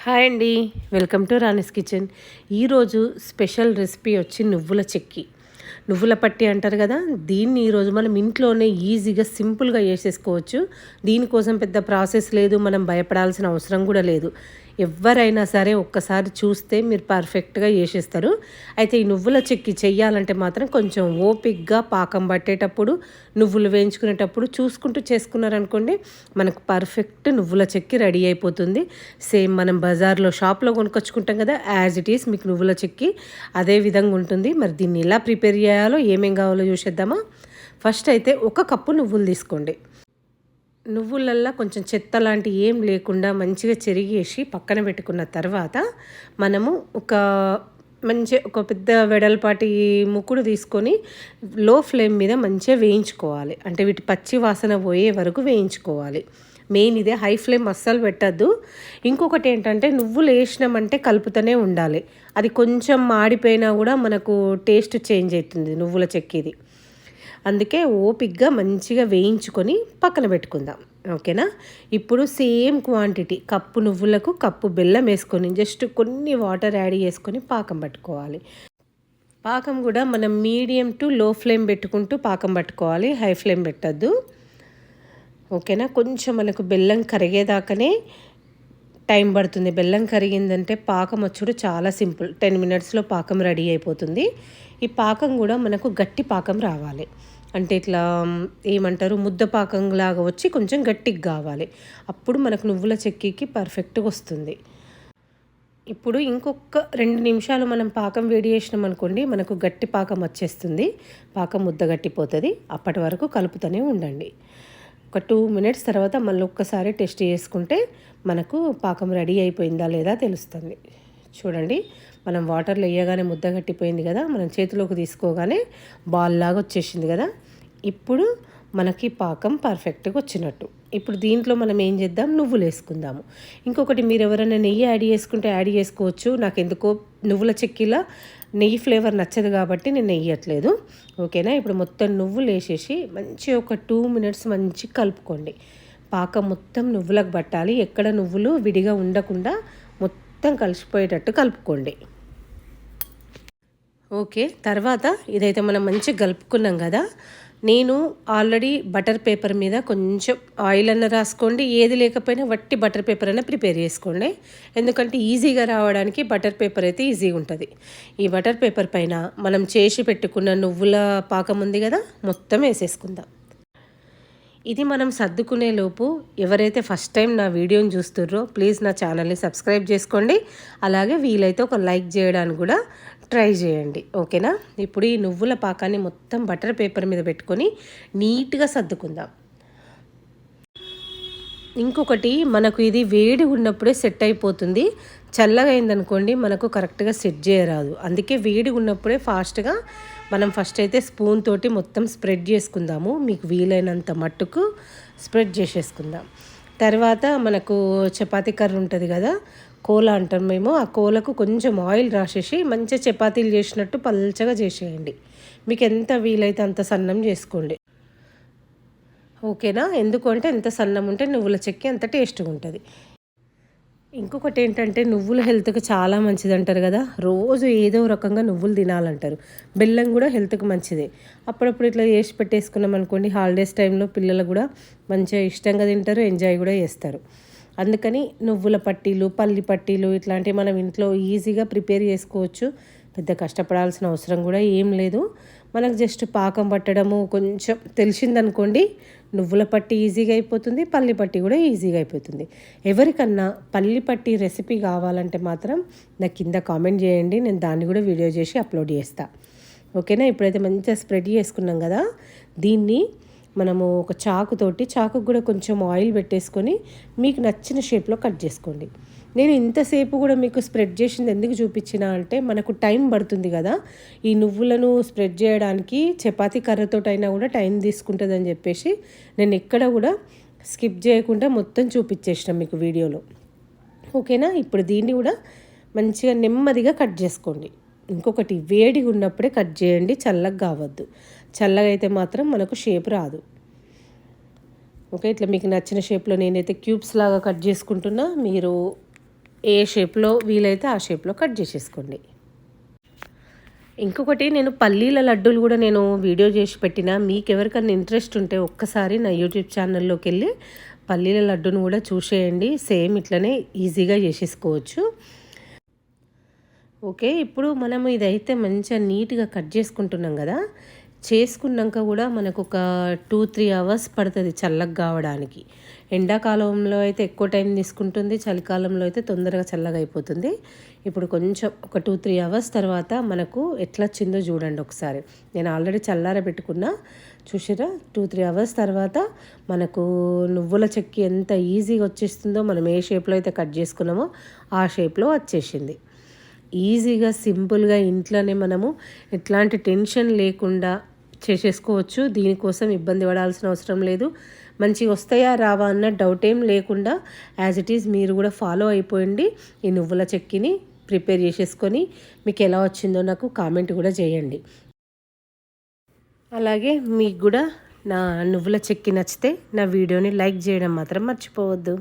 Hi అండి, welcome to Rani's kitchen. ఈరోజు special recipe వచ్చి నువ్వుల చెక్కి, నువ్వుల పట్టి అంటారు కదా. దీన్ని ఈరోజు మనం ఇంట్లోనే ఈజీగా సింపుల్గా చేసేసుకోవచ్చు. దీనికోసం పెద్ద ప్రాసెస్ లేదు, మనం భయపడాల్సిన అవసరం కూడా లేదు. ఎవరైనా సరే ఒక్కసారి చూస్తే మీరు పర్ఫెక్ట్గా చేసేస్తారు. అయితే ఈ నువ్వుల చెక్కి చెయ్యాలంటే మాత్రం కొంచెం ఓపిక్గా పాకం పట్టేటప్పుడు, నువ్వులు వేయించుకునేటప్పుడు చూసుకుంటూ చేసుకున్నారనుకోండి, మనకు పర్ఫెక్ట్ నువ్వుల చెక్కి రెడీ అయిపోతుంది. సేమ్ మనం బజార్లో షాప్లో కొనుక్కొచ్చుకుంటాం కదా, యాజ్ ఇట్ ఈస్ మీకు నువ్వుల చెక్కి అదే విధంగా ఉంటుంది. మరి దీన్ని ఎలా ప్రిపేర్ చేయాలో, ఏమేం కావాలో చూసేద్దామా. ఫస్ట్ అయితే 1 కప్పు నువ్వులు తీసుకోండి. నువ్వులల్లో కొంచెం చెత్త లాంటి ఏం లేకుండా మంచిగా చెరిగేసి పక్కన పెట్టుకున్న తర్వాత, మనము ఒక పెద్ద వెడల్పాటి ముక్కుడు తీసుకొని లో ఫ్లేమ్ మీద మంచిగా వేయించుకోవాలి. అంటే వీటి పచ్చి వాసన పోయే వరకు వేయించుకోవాలి. మెయిన్ ఇదే, హై ఫ్లేమ్ అస్సలు పెట్టద్దు. ఇంకొకటి ఏంటంటే, నువ్వులు వేసినామంటే కలుపుతూనే ఉండాలి. అది కొంచెం మాడిపోయినా కూడా మనకు టేస్ట్ చేంజ్ అవుతుంది నువ్వుల చెక్కిది. అందుకే ఓపిక్గా మంచిగా వేయించుకొని పక్కన పెట్టుకుందాం, ఓకేనా. ఇప్పుడు సేమ్ క్వాంటిటీ కప్పు నువ్వులకు కప్పు బెల్లం వేసుకొని జస్ట్ కొన్ని వాటర్ యాడ్ చేసుకొని పాకం పట్టుకోవాలి. పాకం కూడా మనం మీడియం టు లో ఫ్లేమ్ పెట్టుకుంటూ పాకం పట్టుకోవాలి, హై ఫ్లేమ్ పెట్టద్దు, ఓకేనా. కొంచెం మనకు బెల్లం కరిగేదాకానే టైం పడుతుంది. బెల్లం కరిగిందంటే పాకం వచ్చుడు చాలా సింపుల్, 10 మినిట్స్లో పాకం రెడీ అయిపోతుంది. ఈ పాకం కూడా మనకు గట్టి పాకం రావాలి. అంటే ఇట్లా ఏమంటారు, ముద్ద పాకంలాగా వచ్చి కొంచెం గట్టిగా కావాలి. అప్పుడు మనకు నువ్వుల చెక్కికి పర్ఫెక్ట్గా వస్తుంది. ఇప్పుడు ఇంకొక 2 నిమిషాలు మనం పాకం వేడి చేసినాం అనుకోండి, మనకు గట్టి పాకం వచ్చేస్తుంది. పాకం ముద్ద గట్టిపోతుంది. అప్పటి వరకు కలుపుతూనే ఉండండి. ఒక 2 మినిట్స్ తర్వాత మళ్ళీ ఒక్కసారి టెస్ట్ చేసుకుంటే మనకు పాకం రెడీ అయిపోయిందా లేదా తెలుస్తుంది. చూడండి, మనం వాటర్లో వేయగానే ముద్ద గట్టిపోయింది కదా, మనం చేతిలోకి తీసుకోగానే బాల్ లాగా వచ్చేసింది కదా. ఇప్పుడు మనకి పాకం పర్ఫెక్ట్గా వచ్చినట్టు. ఇప్పుడు దీంట్లో మనం ఏం చేద్దాం, నువ్వులు వేసుకుందాము. ఇంకొకటి, మీరు ఎవరైనా నెయ్యి యాడ్ చేసుకుంటే యాడ్ చేసుకోవచ్చు. నాకు ఎందుకో నువ్వుల చెక్కిలా నెయ్యి ఫ్లేవర్ నచ్చదు కాబట్టి నేను నెయ్యట్లేదు, ఓకేనా. ఇప్పుడు మొత్తం నువ్వులు వేసేసి మంచిగా ఒక 2 మినిట్స్ మంచి కలుపుకోండి. పాకం మొత్తం నువ్వులకు పట్టాలి, ఎక్కడ నువ్వులు విడిగా ఉండకుండా మొత్తం కలిసిపోయేటట్టు కలుపుకోండి. ఓకే, తర్వాత ఇదైతే మనం మంచిగా కలుపుకున్నాం కదా. నేను ఆల్రెడీ బటర్ పేపర్ మీద కొంచెం ఆయిల్ అన్న రాసుకోండి, ఏది లేకపోయినా వట్టి బటర్ పేపర్ అయినా ప్రిపేర్ చేసుకోండి. ఎందుకంటే ఈజీగా రావడానికి బటర్ పేపర్ అయితే ఈజీగా ఉంటుంది. ఈ బటర్ పేపర్ పైన మనం చేసి పెట్టుకున్న నువ్వుల పాకం ఉంది కదా, మొత్తం వేసేసుకుందాం. ఇది మనం సర్దుకునే లోపు ఎవరైతే ఫస్ట్ టైం నా వీడియోని చూస్తుర్రో ప్లీజ్ నా ఛానల్ని సబ్స్క్రైబ్ చేసుకోండి. అలాగే వీలైతే ఒక లైక్ చేయడానికి కూడా ట్రై చేయండి, ఓకేనా. ఇప్పుడు ఈ నువ్వుల పాకాన్ని మొత్తం బటర్ పేపర్ మీద పెట్టుకొని నీట్గా సర్దుకుందాం. ఇంకొకటి, మనకు ఇది వేడి ఉన్నప్పుడే సెట్ అయిపోతుంది. చల్లగా అయిందనుకోండి మనకు కరెక్ట్గా సెట్ చేయరాదు. అందుకే వేడి ఉన్నప్పుడే ఫాస్ట్గా మనం ఫస్ట్ అయితే స్పూన్ తోటి మొత్తం స్ప్రెడ్ చేసుకుందాము. మీకు వీలైనంత మట్టుకు స్ప్రెడ్ చేసేసుకుందాం. తర్వాత మనకు చపాతీ కర్ర ఉంటుంది కదా, కోలా అంటాం మేము, ఆ కోలకు కొంచెం ఆయిల్ రాసేసి మంచిగా చపాతీలు చేసినట్టు పల్చగా చేసేయండి. మీకు ఎంత వీలైతే అంత సన్నం చేసుకోండి, ఓకేనా. ఎందుకంటే ఎంత సన్నం ఉంటే నువ్వుల చెక్కి అంత టేస్ట్గా ఉంటుంది. ఇంకొకటి ఏంటంటే, నువ్వులు హెల్త్కి చాలా మంచిది అంటారు కదా. రోజు ఏదో రకంగా నువ్వులు తినాలంటారు. బెల్లం కూడా హెల్త్కి మంచిదే. అప్పుడప్పుడు ఇట్లా చేసి పెట్టేసుకున్నాం అనుకోండి, హాలిడేస్ టైంలో పిల్లలు కూడా మంచిగా ఇష్టంగా తింటారు, ఎంజాయ్ కూడా చేస్తారు. అందుకని నువ్వుల పట్టీలు, పల్లి పట్టీలు ఇట్లాంటివి మనం ఇంట్లో ఈజీగా ప్రిపేర్ చేసుకోవచ్చు. పెద్ద కష్టపడాల్సిన అవసరం కూడా ఏం లేదు. మనకు జస్ట్ పాకం పట్టడము కొంచెం తెలిసిందనుకోండి, నువ్వుల పట్టి ఈజీగా అయిపోతుంది, పల్లి పట్టి కూడా ఈజీగా అయిపోతుంది. ఎవరికన్నా పల్లి పట్టి రెసిపీ కావాలంటే మాత్రం నాకు కింద కామెంట్ చేయండి, నేను దాన్ని కూడా వీడియో చేసి అప్లోడ్ చేస్తాను, ఓకేనా. ఇప్పుడైతే మంచిగా స్ప్రెడ్ చేసుకున్నాం కదా, దీన్ని మనము ఒక చాకుకు కూడా కొంచెం ఆయిల్ పెట్టేసుకొని మీకు నచ్చిన షేప్లో కట్ చేసుకోండి. నేను ఇంతసేపు కూడా మీకు స్ప్రెడ్ చేసింది ఎందుకు చూపించిన అంటే, మనకు టైం పడుతుంది కదా ఈ నువ్వులను స్ప్రెడ్ చేయడానికి. చపాతీ కర్రతోటైనా కూడా టైం తీసుకుంటుందని చెప్పేసి నేను ఎక్కడ కూడా స్కిప్ చేయకుండా మొత్తం చూపించేసిన మీకు వీడియోలో, ఓకేనా. ఇప్పుడు దీన్ని కూడా మంచిగా నెమ్మదిగా కట్ చేసుకోండి. ఇంకొకటి, వేడిగా ఉన్నప్పుడే కట్ చేయండి, చల్లగా కావద్దు. చల్లగా అయితే మాత్రం మనకు షేప్ రాదు, ఓకే. ఇట్లా మీకు నచ్చిన షేప్లో నేనైతే క్యూబ్స్ లాగా కట్ చేసుకుంటున్నా. మీరు ఏ షేప్లో వీలైతే ఆ షేప్లో కట్ చేసేసుకోండి. ఇంకొకటి, నేను పల్లీల లడ్డూలు కూడా నేను వీడియో చేసి పెట్టిన. మీకు ఎవరికన్నా ఇంట్రెస్ట్ ఉంటే ఒక్కసారి నా యూట్యూబ్ ఛానల్లోకి వెళ్ళి పల్లీల లడ్డూను కూడా చూసేయండి. సేమ్ ఇట్లనే ఈజీగా చేసేసుకోవచ్చు. ఓకే, ఇప్పుడు మనం ఇదైతే మంచిగా నీట్గా కట్ చేసుకుంటున్నాం కదా. చేసుకున్నాక కూడా మనకు ఒక 2-3 అవర్స్ పడుతుంది చల్లగా కావడానికి. ఎండాకాలంలో అయితే ఎక్కువ టైం తీసుకుంటుంది, చలికాలంలో అయితే తొందరగా చల్లగా అయిపోతుంది. ఇప్పుడు కొంచెం ఒక 2-3 అవర్స్ తర్వాత మనకు ఎట్లా వచ్చిందో చూడండి ఒకసారి. నేను ఆల్రెడీ చల్లారబెట్టుకున్నా, చూసిరా. 2-3 అవర్స్ తర్వాత మనకు నువ్వుల చెక్కి ఎంత ఈజీగా వచ్చేస్తుందో, మనం ఏ షేప్లో అయితే కట్ చేసుకున్నామో ఆ షేప్లో వచ్చేసింది. ఈజీగా సింపుల్గా ఇంట్లోనే మనము ఎట్లాంటి టెన్షన్ లేకుండా చేసేసుకోవచ్చు. దీనికోసం ఇబ్బంది పడాల్సిన అవసరం లేదు. మంచిగా వస్తాయా రావా అన్న డౌట్ ఏం లేకుండా యాజ్ ఇట్ ఈజ్ మీరు కూడా ఫాలో అయిపోయింది. ఈ నువ్వుల చెక్కిని ప్రిపేర్ చేసేసుకొని మీకు ఎలా వచ్చిందో నాకు కామెంట్ కూడా చేయండి. అలాగే మీకు కూడా నా నువ్వుల చెక్కి నచ్చితే నా వీడియోని లైక్ చేయడం మాత్రం మర్చిపోవద్దు.